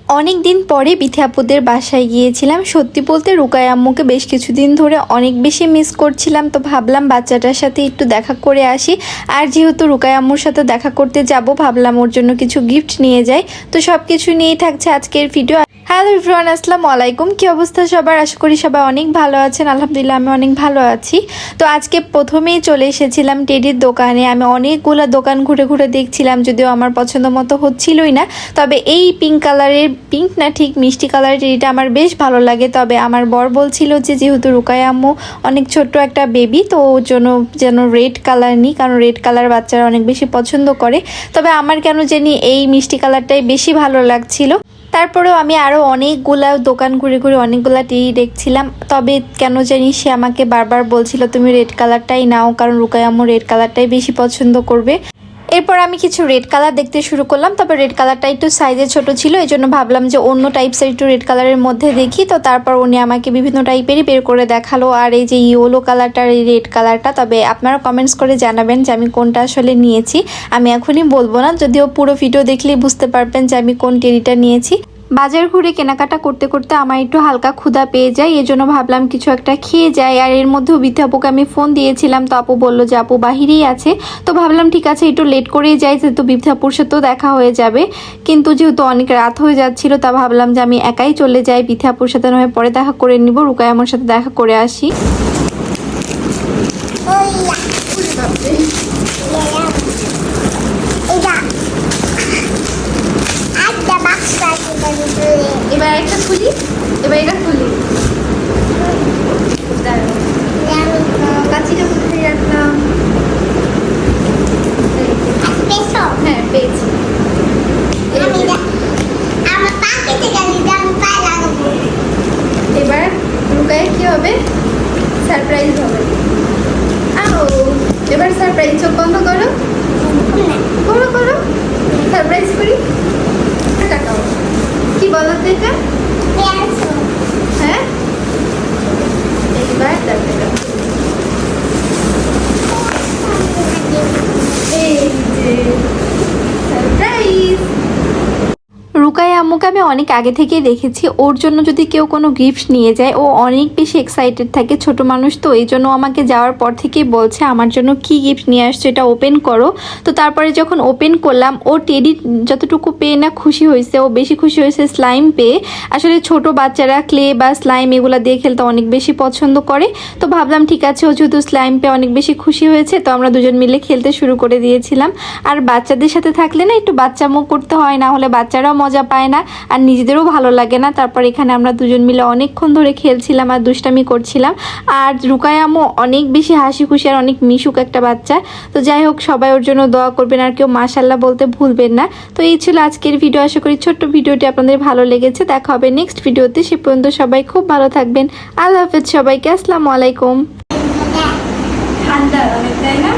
অনেক দিন পরে বিথি আপুদের বাসায় গিয়েছিলাম। সত্যি বলতে রুকায়া আম্মুকে বেশ কিছুদিন ধরে অনেক বেশি মিস করছিলাম, তো ভাবলাম বাচ্চাটার সাথে একটু দেখা করে আসি। আর যেহেতু রুকায়া আম্মুর সাথে দেখা করতে যাব, ভাবলাম ওর জন্য কিছু গিফট নিয়ে যাই। তো সব কিছু নিয়েই থাকছে আজকের ভিডিও। হ্যালো এভরিওয়ান, আসসালামু আলাইকুম। কি অবস্থা সবার? আশা করি সবাই অনেক ভালো আছেন। আলহামদুলিল্লাহ আমি অনেক ভালো আছি। তো আজকে প্রথমেই চলে এসেছিলাম টেডির দোকানে। আমি অনেকগুলো দোকান ঘুরে ঘুরে দেখছিলাম, যদিও আমার পছন্দ মতো হচ্ছিলই না। তবে এই পিঙ্ক কালারের, পিঙ্ক না ঠিক মিষ্টি কালারের টেডিটা আমার বেশ ভালো লাগে। তবে আমার বর বলছিল যে যেহেতু রুকায়া আম্মু অনেক ছোট্ট একটা বেবি, তো ওর জন্য যেন রেড কালার নিই, কারণ রেড কালার বাচ্চারা অনেক বেশি পছন্দ করে। তবে আমার কেন জানি এই মিষ্টি কালারটাই বেশি ভালো লাগছিল। তারপরেও আমি আরও অনেকগুলা দোকান ঘুরে ঘুরে অনেকগুলা টেডি দেখছিলাম। তবে কেন জানি সে আমাকে বারবার বলছিল তুমি রেড কালারটাই নাও, কারণ রুকায়া আম্মু রেড কালারটাই বেশি পছন্দ করবে। এরপর আমি কিছু রেড কালার দেখতে শুরু করলাম। তবে রেড কালারটা একটু সাইজে ছোট ছিল, এই জন্য ভাবলাম যে অন্য টাইপসের একটু রেড কালারের মধ্যে দেখি। তো তারপর উনি আমাকে বিভিন্ন টাইপেরই বের করে দেখালো। আর এই যে ইয়েলো কালারটার, এই রেড কালারটা, তবে আপনারা কমেন্টস করে জানাবেন যে আমি কোনটা আসলে নিয়েছি। আমি এখনই বলবো না, যদিও পুরো ভিডিও দেখলেই বুঝতে পারবেন যে আমি কোন টেডিটা নিয়েছি। বাজার ঘুরে কেনাকাটা করতে করতে আমার একটু হালকা ক্ষুধা পেয়ে যায়, এজন্য ভাবলাম কিছু একটা খেয়ে যাই। আর এর মধ্যেও বিথি আপুকে আমি ফোন দিয়েছিলাম, তো আপু বললো যে আপু বাহিরেই আছে। তো ভাবলাম ঠিক আছে একটু লেট করেই যাই, যেহেতু বিথি আপুর সাথেও দেখা হয়ে যাবে। কিন্তু যেহেতু অনেক রাত হয়ে যাচ্ছিল, তা ভাবলাম যে আমি একাই চলে যাই। বিথি আপুর সাথে নয় পরে দেখা করে নিব, রুকায়া আমার সাথে দেখা করে আসি। এবার একটা খুলি, এবার এটা খুলি। কাচিটা কোথায় রাখলাম? হ্যাঁ পেয়েছি। এবার রুকায়া কি হবে? সারপ্রাইজ হবে। এবার সারপ্রাইজ। চোখ বন্ধ করো, করো করো, সারপ্রাইজ করি। টাকাও কি বলো তো এটা? হ্যাঁ এইবার সারপ্রাইজ। রুকায়া আম্মুকে আমি অনেক আগে থেকেই দেখেছি, ওর জন্য যদি কেউ কোনো গিফট নিয়ে যায় ও অনেক বেশি এক্সাইটেড থাকে। ছোট মানুষ তো, এই জন্য আমাকে যাওয়ার পর থেকেই বলছে আমার জন্য কি গিফট নিয়ে আসছো, এটা ওপেন করো। তো তারপরে যখন ওপেন করলাম, ও টেডি যতটুকু পেয়ে না খুশি হয়েছে, ও বেশি খুশি হয়েছে স্লাইম পেয়ে। আসলে ছোট বাচ্চারা ক্লে বা স্লাইম এগুলো দিয়ে খেলতে অনেক বেশি পছন্দ করে। তো ভাবলাম ঠিক আছে, ও যেহেতু স্লাইম পেয়ে অনেক বেশি খুশি হয়েছে, তো আমরা দুজন মিলে খেলতে শুরু করে দিয়েছিলাম। আর বাচ্চাদের সাথে থাকলে না একটু বাচ্চামো করতে হয়, না হলে বাচ্চারাও মজা পায় না আর নিজেদেরও ভালো লাগে না। তারপর এখানে আমরা দুজন মিলে অনেকক্ষণ ধরে খেলছিলাম আর দুষ্টামি করছিলাম। আর রুকায়া আম্মু অনেক বেশি হাসি খুশি আর অনেক মিশুক একটা বাচ্চা। তো যাই হোক, সবাই ওর জন্য দোয়া করবেন আর কেউ মাশাআল্লাহ বলতে ভুলবেন না। তো এই ছিল আজকের ভিডিও। আশা করি ছোট্ট ভিডিওটি আপনাদের ভালো লেগেছে। দেখা হবে নেক্সট ভিডিওতে। সে পর্যন্ত সবাই খুব ভালো থাকবেন। আল্লাহ হাফেজ সবাইকে। আসসালামু আলাইকুম। ঠান্ডা অনেক, তাই না?